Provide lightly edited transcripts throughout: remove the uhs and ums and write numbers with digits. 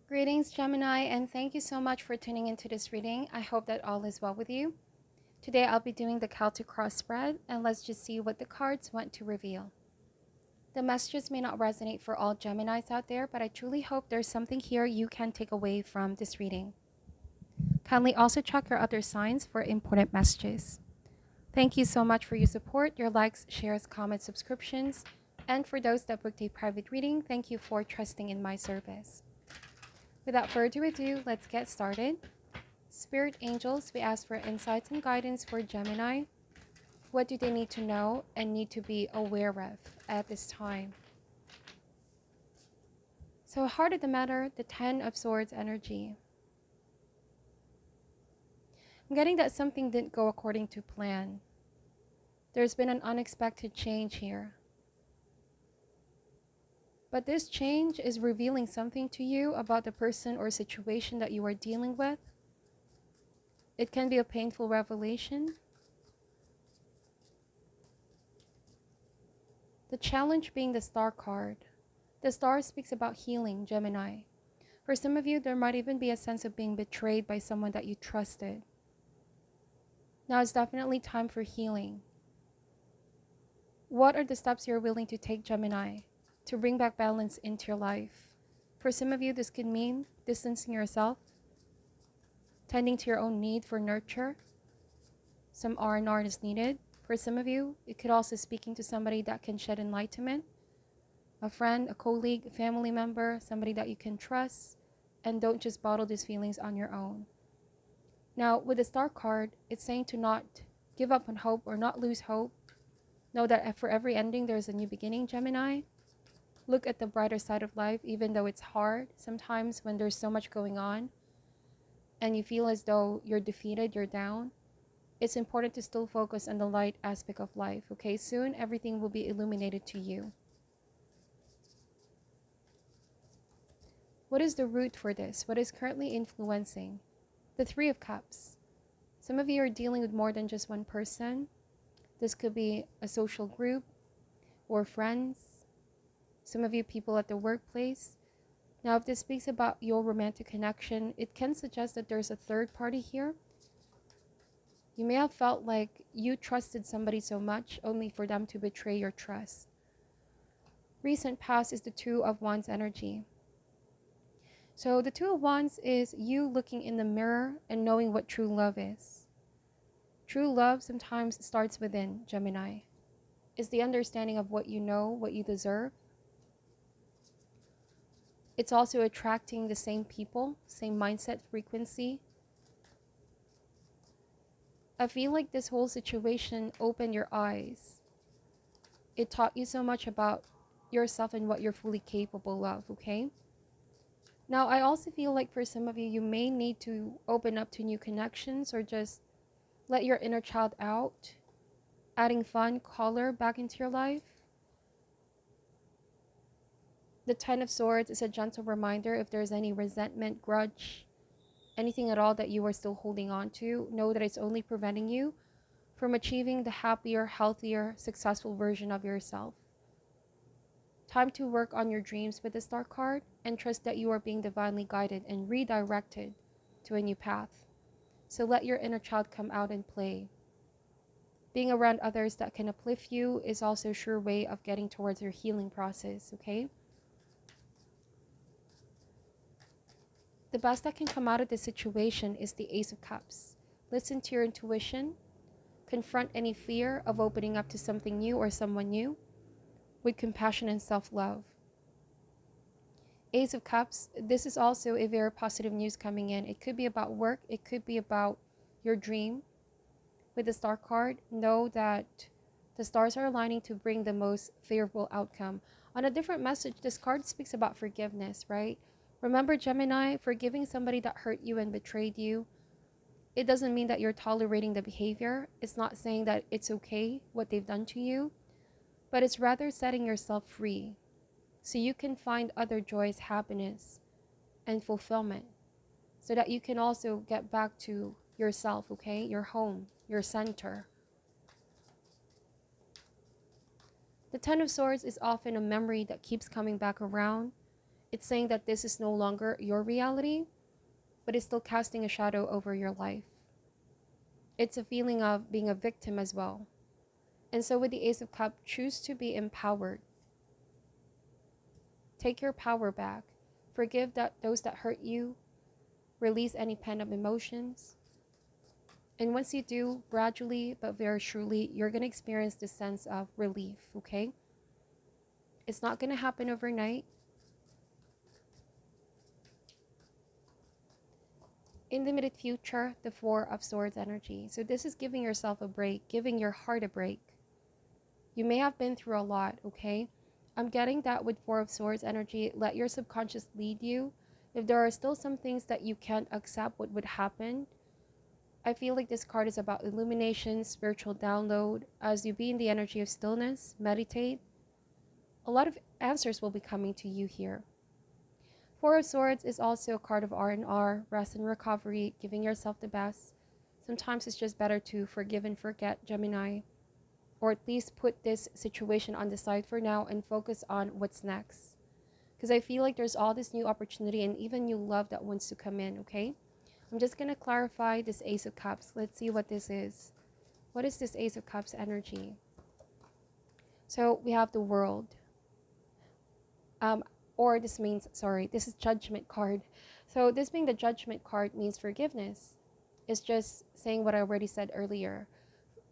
Greetings, Gemini, and thank you so much for tuning into this reading. I hope that all is well with you. Today, I'll be doing the Celtic cross spread, and let's just see what the cards want to reveal. The messages may not resonate for all Geminis out there, but I truly hope there's something here you can take away from this reading. Kindly also check your other signs for important messages. Thank you so much for your support, your likes, shares, comments, subscriptions, and for those that booked a private reading, thank you for trusting in my service. Without further ado, let's get started. Spirit angels, we ask for insights and guidance for Gemini. What do they need to know and need to be aware of at this time? So, heart of the matter, the Ten of Swords energy. I'm getting that something didn't go according to plan. There's been an unexpected change here. But this change is revealing something to you about the person or situation that you are dealing with. It can be a painful revelation. The challenge being the Star card. The Star speaks about healing, Gemini. For some of you, there might even be a sense of being betrayed by someone that you trusted. Now it's definitely time for healing. What are the steps you're willing to take, Gemini, to bring back balance into your life? For some of you, this could mean distancing yourself, tending to your own need for nurture. Some R&R is needed. For some of you, it could also speaking to somebody that can shed enlightenment, a friend, a colleague, a family member, somebody that you can trust, and don't just bottle these feelings on your own. Now, with the Star card, it's saying to not give up on hope or not lose hope. Know that for every ending, there's a new beginning, Gemini. Look at the brighter side of life, even though it's hard. Sometimes when there's so much going on and you feel as though you're defeated, you're down, it's important to still focus on the light aspect of life, okay? Soon, everything will be illuminated to you. What is the root for this? What is currently influencing? The Three of Cups. Some of you are dealing with more than just one person. This could be a social group or friends. Some of you people at the workplace. Now, if this speaks about your romantic connection, it can suggest that there's a third party here. You may have felt like you trusted somebody so much only for them to betray your trust. Recent past is the Two of Wands energy. So the Two of Wands is you looking in the mirror and knowing what true love is. True love sometimes starts within, Gemini. It's the understanding of what you know, what you deserve. It's also attracting the same people, same mindset, frequency. I feel like this whole situation opened your eyes. It taught you so much about yourself and what you're fully capable of, okay? Now, I also feel like for some of you, you may need to open up to new connections or just let your inner child out, adding fun, color back into your life. The Ten of Swords is a gentle reminder if there's any resentment, grudge, anything at all that you are still holding on to, know that it's only preventing you from achieving the happier, healthier, successful version of yourself. Time to work on your dreams with the Star card and trust that you are being divinely guided and redirected to a new path. So let your inner child come out and play. Being around others that can uplift you is also a sure way of getting towards your healing process, okay? The best that can come out of this situation is the Ace of Cups. Listen to your intuition. Confront any fear of opening up to something new or someone new with compassion and self-love. Ace of Cups, this is also a very positive news coming in. It could be about work. It could be about your dream. With the Star card, know that the stars are aligning to bring the most favorable outcome. On a different message, this card speaks about forgiveness, right? Remember, Gemini, forgiving somebody that hurt you and betrayed you, it doesn't mean that you're tolerating the behavior. It's not saying that it's okay what they've done to you, but it's rather setting yourself free so you can find other joys, happiness, and fulfillment so that you can also get back to yourself, okay? Your home, your center. The Ten of Swords is often a memory that keeps coming back around. It's saying that this is no longer your reality, but it's still casting a shadow over your life. It's a feeling of being a victim as well. And so with the Ace of Cups, choose to be empowered. Take your power back. Forgive those that hurt you. Release any pent-up emotions. And once you do, gradually but very surely, you're going to experience this sense of relief, okay? It's not going to happen overnight. In the immediate future, the Four of Swords energy. So this is giving yourself a break, giving your heart a break. You may have been through a lot, okay? I'm getting that with Four of Swords energy. Let your subconscious lead you. If there are still some things that you can't accept what would happen, I feel like this card is about illumination, spiritual download. As you be in the energy of stillness, meditate, a lot of answers will be coming to you here. Four of Swords is also a card of R&R, rest and recovery, giving yourself the best. Sometimes it's just better to forgive and forget, Gemini, or at least put this situation on the side for now and focus on what's next. Because I feel like there's all this new opportunity and even new love that wants to come in, okay? I'm just going to clarify this Ace of Cups. Let's see what this is. What is this Ace of Cups energy? So we have the World. Or this means, sorry, this is Judgment card. So this being the Judgment card means forgiveness. It's just saying what I already said earlier.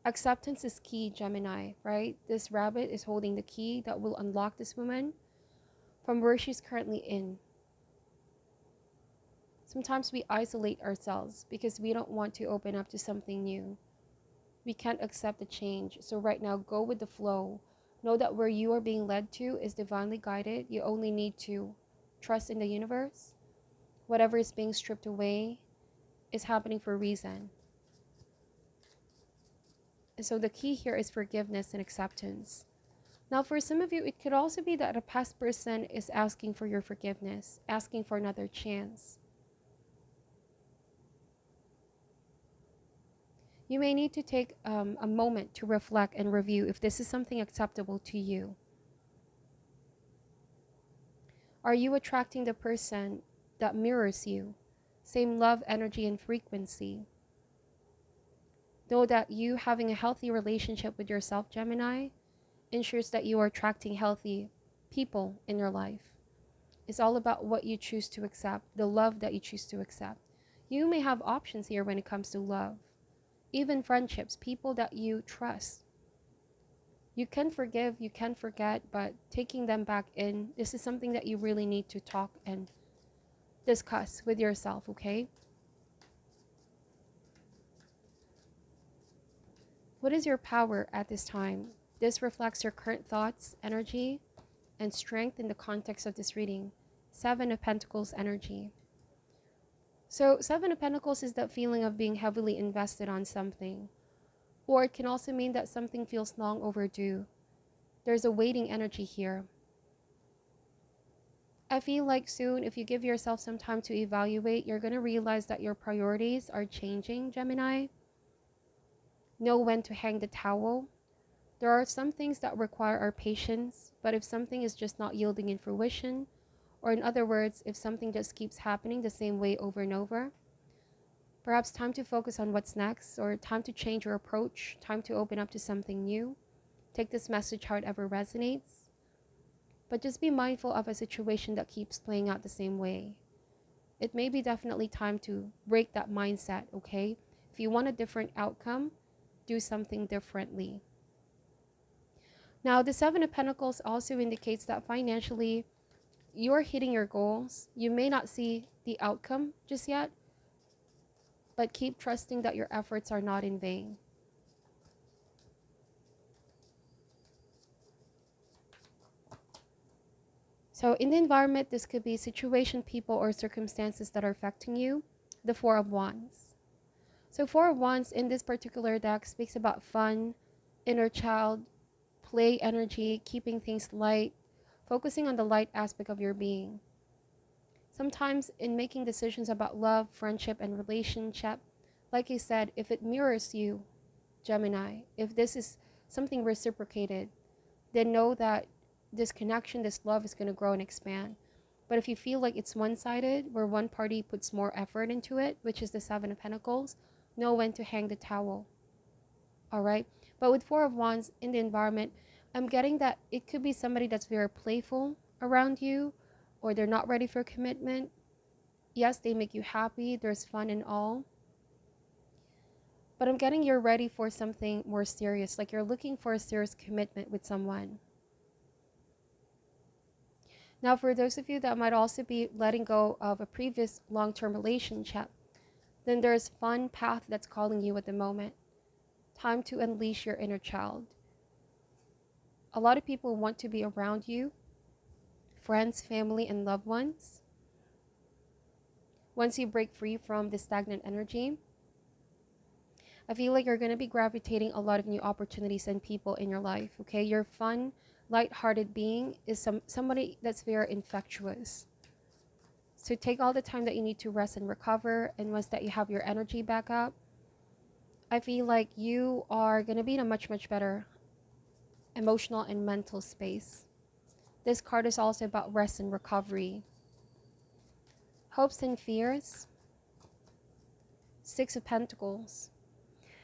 Acceptance is key, Gemini, right? This rabbit is holding the key that will unlock this woman from where she's currently in. Sometimes we isolate ourselves because we don't want to open up to something new. We can't accept the change. So right now, go with the flow. Know that where you are being led to is divinely guided. You only need to trust in the universe. Whatever is being stripped away is happening for a reason. And so the key here is forgiveness and acceptance. Now, for some of you, it could also be that a past person is asking for your forgiveness, asking for another chance. You may need to take a moment to reflect and review if this is something acceptable to you. Are you attracting the person that mirrors you? Same love, energy, and frequency. Know that you having a healthy relationship with yourself, Gemini, ensures that you are attracting healthy people in your life. It's all about what you choose to accept, the love that you choose to accept. You may have options here when it comes to love. Even friendships, people that you trust. You can forgive, you can forget, but taking them back in, this is something that you really need to talk and discuss with yourself, okay? What is your power at this time? This reflects your current thoughts, energy, and strength in the context of this reading. Seven of Pentacles energy. So Seven of Pentacles is that feeling of being heavily invested on something. Or it can also mean that something feels long overdue. There's a waiting energy here. I feel like soon, if you give yourself some time to evaluate, you're going to realize that your priorities are changing, Gemini. Know when to hang the towel. There are some things that require our patience, but if something is just not yielding in fruition, or in other words, if something just keeps happening the same way over and over, perhaps time to focus on what's next, or time to change your approach, time to open up to something new. Take this message however resonates, but just be mindful of a situation that keeps playing out the same way. It may be definitely time to break that mindset, okay? If you want a different outcome, do something differently. Now, the Seven of Pentacles also indicates that financially, you're hitting your goals. You may not see the outcome just yet, but keep trusting that your efforts are not in vain. So in the environment, this could be situation, people, or circumstances that are affecting you. The Four of Wands. So Four of Wands in this particular deck speaks about fun, inner child, play energy, keeping things light, focusing on the light aspect of your being. Sometimes in making decisions about love, friendship, and relationship, like I said, if it mirrors you, Gemini, if this is something reciprocated, then know that this connection, this love is going to grow and expand. But if you feel like it's one-sided, where one party puts more effort into it, which is the Seven of Pentacles, know when to hang the towel. All right. But with Four of Wands in the environment, I'm getting that it could be somebody that's very playful around you, or they're not ready for commitment. Yes, they make you happy. There's fun and all. But I'm getting you're ready for something more serious. Like you're looking for a serious commitment with someone. Now, for those of you that might also be letting go of a previous long-term relationship, then there's fun path that's calling you at the moment. Time to unleash your inner child. A lot of people want to be around you, friends, family, and loved ones. Once you break free from the stagnant energy, I feel like you're going to be gravitating a lot of new opportunities and people in your life, okay? Your fun, light-hearted being is somebody that's very infectious. So take all the time that you need to rest and recover, and once that you have your energy back up, I feel like you are going to be in a much, much better emotional and mental space. This card is also about rest and recovery. Hopes and fears. Six of Pentacles.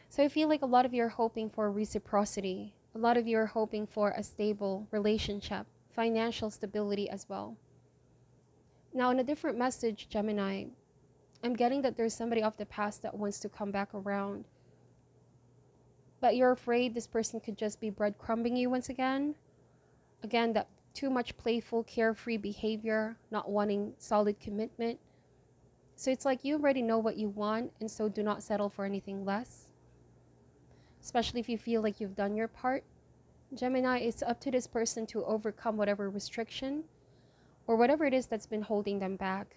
So I feel like a lot of you are hoping for reciprocity. A lot of you are hoping for a stable relationship, financial stability as well. Now, in a different message, Gemini, I'm getting that there's somebody of the past that wants to come back around. But you're afraid this person could just be breadcrumbing you once again. Again, that too much playful, carefree behavior, not wanting solid commitment. So it's like you already know what you want, and so do not settle for anything less. Especially if you feel like you've done your part. Gemini, it's up to this person to overcome whatever restriction or whatever it is that's been holding them back.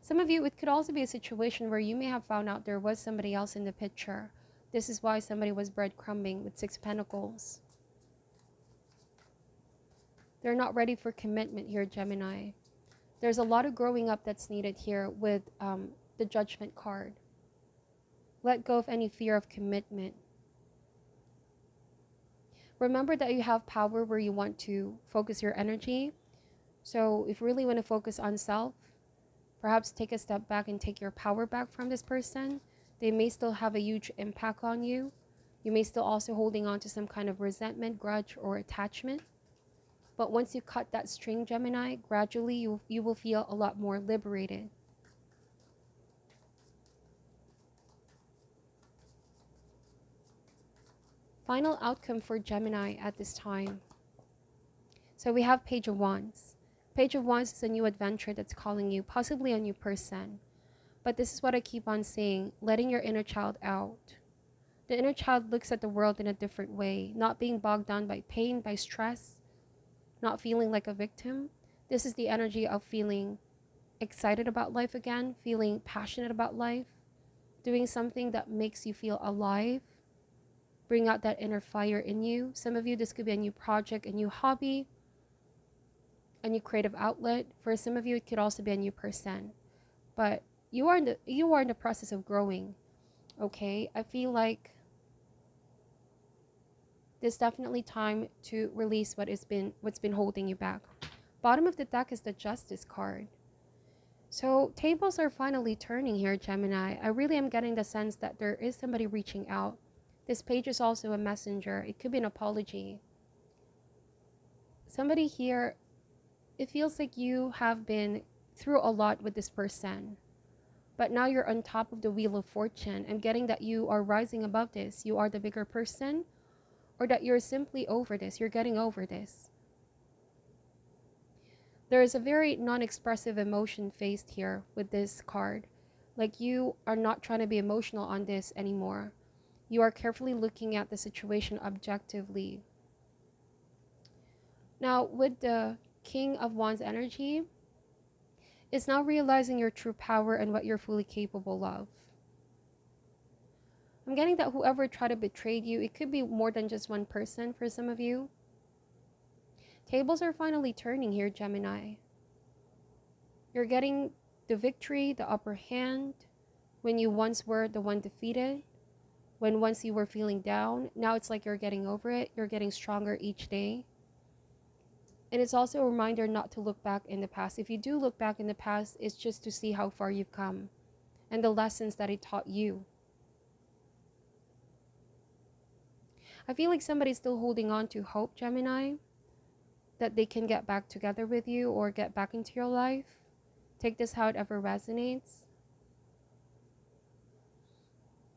Some of you, it could also be a situation where you may have found out there was somebody else in the picture. This is why somebody was breadcrumbing with Six of Pentacles. They're not ready for commitment here, Gemini. There's a lot of growing up that's needed here with the Judgment card. Let go of any fear of commitment. Remember that you have power where you want to focus your energy. So if you really want to focus on self, perhaps take a step back and take your power back from this person. They may still have a huge impact on you. You may still also holding on to some kind of resentment, grudge, or attachment. But once you cut that string, Gemini, gradually you will feel a lot more liberated. Final outcome for Gemini at this time. So we have Page of Wands. Page of Wands is a new adventure that's calling you, possibly a new person. But this is what I keep on saying, letting your inner child out. The inner child looks at the world in a different way, not being bogged down by pain, by stress, not feeling like a victim. This is the energy of feeling excited about life again, feeling passionate about life, doing something that makes you feel alive, bring out that inner fire in you. Some of you, this could be a new project, a new hobby, a new creative outlet. For some of you, it could also be a new person. But you are in the process of growing, okay? I feel like there's definitely time to release what's been holding you back. Bottom of the deck is the Justice card. So tables are finally turning here, Gemini. I really am getting the sense that there is somebody reaching out. This page is also a messenger. It could be an apology. Somebody here, it feels like you have been through a lot with this person. But now you're on top of the Wheel of Fortune. I'm getting that you are rising above this. You are the bigger person. Or that you're simply over this. You're getting over this. There is a very non-expressive emotion faced here with this card. Like you are not trying to be emotional on this anymore. You are carefully looking at the situation objectively. Now, with the King of Wands energy, it's now realizing your true power and what you're fully capable of. I'm getting that whoever tried to betray you, it could be more than just one person for some of you. Tables are finally turning here, Gemini. You're getting the victory, the upper hand, when you once were the one defeated. When once you were feeling down, now it's like you're getting over it. You're getting stronger each day. And it's also a reminder not to look back in the past. If you do look back in the past, it's just to see how far you've come and the lessons that it taught you. I feel like somebody's still holding on to hope, Gemini, that they can get back together with you or get back into your life. Take this how it ever resonates.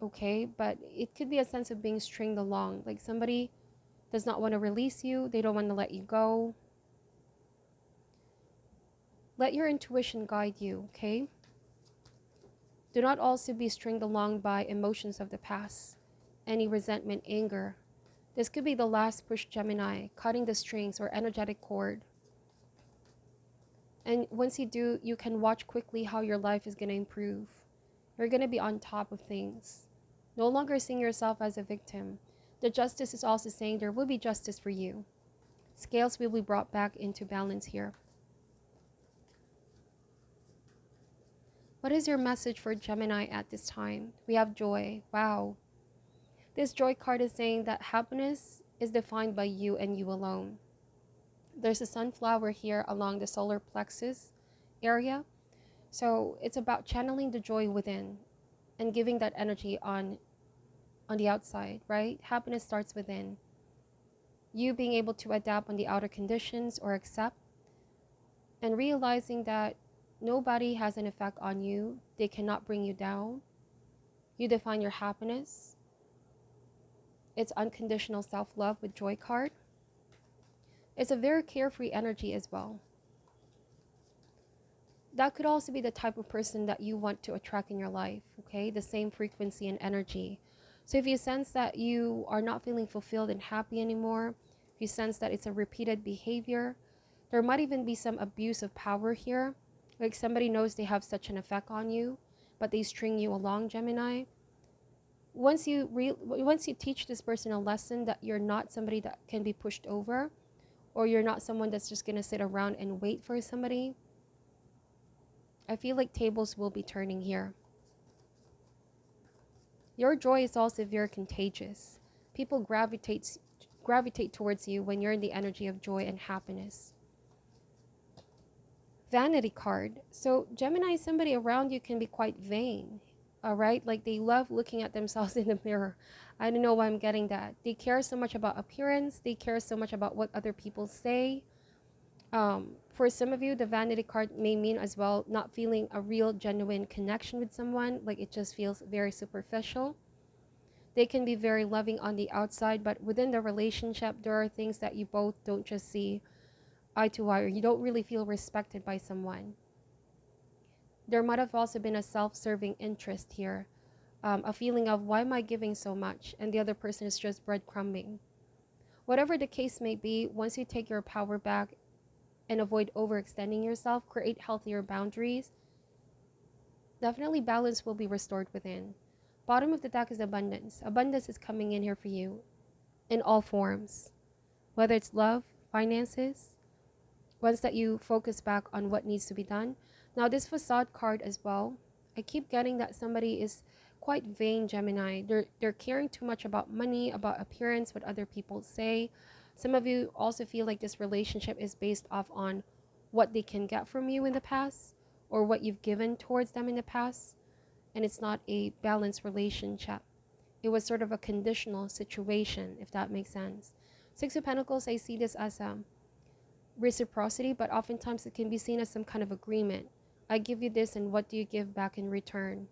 Okay, but it could be a sense of being stringed along. Like somebody does not want to release you. They don't want to let you go. Let your intuition guide you, okay? Do not also be stringed along by emotions of the past. Any resentment, anger. This could be the last push, Gemini, cutting the strings or energetic cord. And once you do, you can watch quickly how your life is going to improve. You're going to be on top of things. No longer seeing yourself as a victim. The justice is also saying there will be justice for you. Scales will be brought back into balance here. What is your message for Gemini at this time? We have joy. Wow. This joy card is saying that happiness is defined by you and you alone. There's a sunflower here along the solar plexus area. So it's about channeling the joy within and giving that energy on the outside, right? Happiness starts within. You being able to adapt on the outer conditions or accept and realizing that nobody has an effect on you. They cannot bring you down. You define your happiness. It's unconditional self-love with joy card. It's a very carefree energy as well. That could also be the type of person that you want to attract in your life, okay? The same frequency and energy. So if you sense that you are not feeling fulfilled and happy anymore, if you sense that it's a repeated behavior, there might even be some abuse of power here. Like somebody knows they have such an effect on you, but they string you along, Gemini. Once you teach this person a lesson that you're not somebody that can be pushed over, or you're not someone that's just going to sit around and wait for somebody, I feel like tables will be turning here. Your joy is also very contagious. People gravitate towards you when you're in the energy of joy and happiness. Vanity card. So Gemini, somebody around you can be quite vain. All right, like they love looking at themselves in the mirror. I don't know why I'm getting that. They care so much about appearance. They care so much about what other people say. For some of you, the vanity card may mean as well not feeling a real genuine connection with someone. Like it just feels very superficial. They can be very loving on the outside, but within the relationship, there are things that you both don't just see eye to eye, or you don't really feel respected by someone. There might have also been a self-serving interest here, a feeling of why am I giving so much and the other person is just breadcrumbing. Whatever the case may be, once you take your power back and avoid overextending yourself, create healthier boundaries, definitely balance will be restored within. Bottom of the deck is abundance. Abundance is coming in here for you in all forms, whether it's love, finances, once that you focus back on what needs to be done. Now this facade card as well, I keep getting that somebody is quite vain, Gemini. They're caring too much about money, about appearance, what other people say. Some of you also feel like this relationship is based off on what they can get from you in the past or what you've given towards them in the past. And it's not a balanced relationship. It was sort of a conditional situation, if that makes sense. Six of Pentacles, I see this as reciprocity, but oftentimes it can be seen as some kind of agreement. I give you this, and what do you give back in return?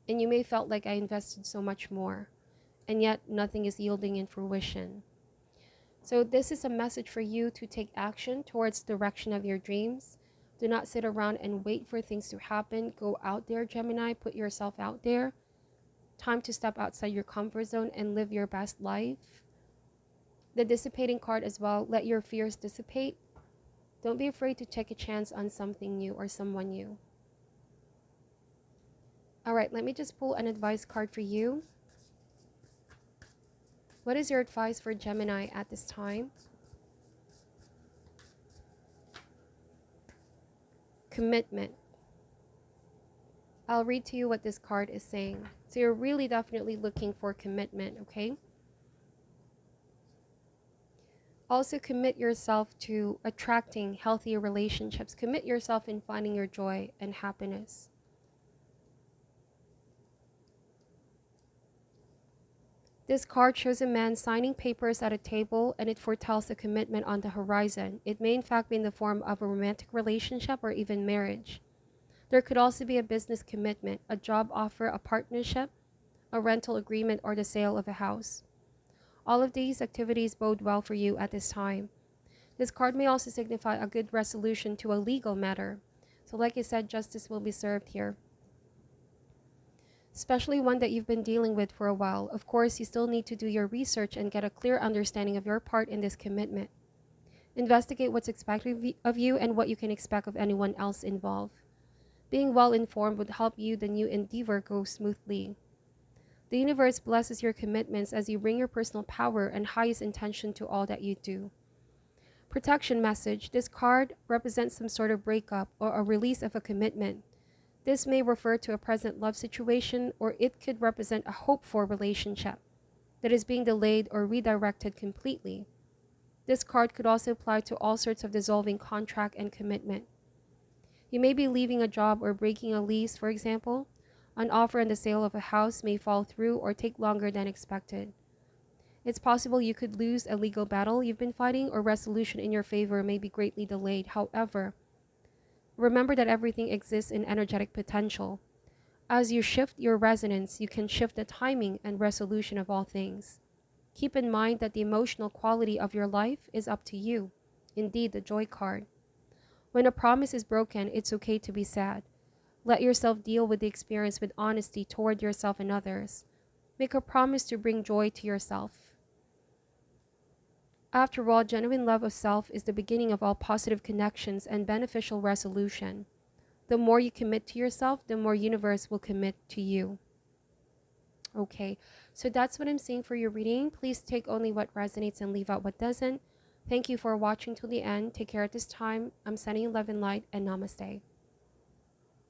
And you may felt like I invested so much more, and yet nothing is yielding in fruition. So this is a message for you to take action towards the direction of your dreams. Do not sit around and wait for things to happen. Go out there, Gemini. Put yourself out there. Time to step outside your comfort zone and live your best life. The dissipating card as well. Let your fears dissipate. Don't be afraid to take a chance on something new or someone new. All right, let me just pull an advice card for you. What is your advice for Gemini at this time? Commitment. I'll read to you what this card is saying. So you're really definitely looking for commitment, okay? Also, commit yourself to attracting healthier relationships. Commit yourself in finding your joy and happiness. This card shows a man signing papers at a table, and it foretells a commitment on the horizon. It may in fact be in the form of a romantic relationship or even marriage. There could also be a business commitment, a job offer, a partnership, a rental agreement, or the sale of a house. All of these activities bode well for you at this time. This card may also signify a good resolution to a legal matter. So like I said, justice will be served here, especially one that you've been dealing with for a while. Of course, you still need to do your research and get a clear understanding of your part in this commitment. Investigate what's expected of you and what you can expect of anyone else involved. Being well informed would help you the new endeavor go smoothly. The universe blesses your commitments as you bring your personal power and highest intention to all that you do. Protection message. This card represents some sort of breakup or a release of a commitment. This may refer to a present love situation, or it could represent a hoped-for relationship that is being delayed or redirected completely. This card could also apply to all sorts of dissolving contract and commitment. You may be leaving a job or breaking a lease, for example. An offer and the sale of a house may fall through or take longer than expected. It's possible you could lose a legal battle you've been fighting, or resolution in your favor may be greatly delayed. However, remember that everything exists in energetic potential. As you shift your resonance, you can shift the timing and resolution of all things. Keep in mind that the emotional quality of your life is up to you. Indeed, the Joy card. When a promise is broken, it's okay to be sad. Let yourself deal with the experience with honesty toward yourself and others. Make a promise to bring joy to yourself. After all, genuine love of self is the beginning of all positive connections and beneficial resolution. The more you commit to yourself, the more universe will commit to you. Okay, so that's what I'm seeing for your reading. Please take only what resonates and leave out what doesn't. Thank you for watching till the end. Take care at this time. I'm sending you love and light, and namaste.